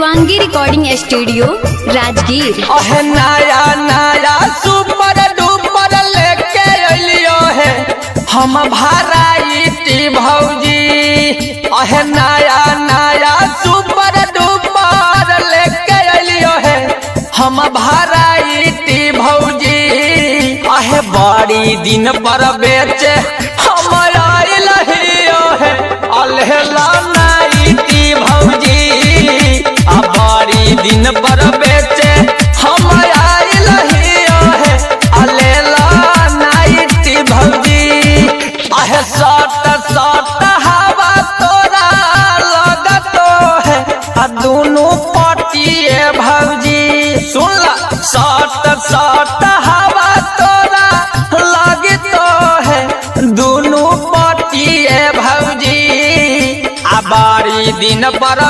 Shivangi recording studio Rajgir. नया नया super duper लेके अलियो है हम भराइटी भौजी। नया नया सुपर डुपर लेके अलियो है हम भराइटी भौजी। बड़ी दिन पर बेचे हम आइल है अलहला नाइटी भौजी। बड़ी दिन पर बेचे हम आइल है अलहला नाइटी भौजी। सट सट हवा तोरा लगतो है दोनों पटिए भौजी। सुन ला सट सट हवा तोरा लगतो है दोनों पटिए भौजी। बारी दिन पर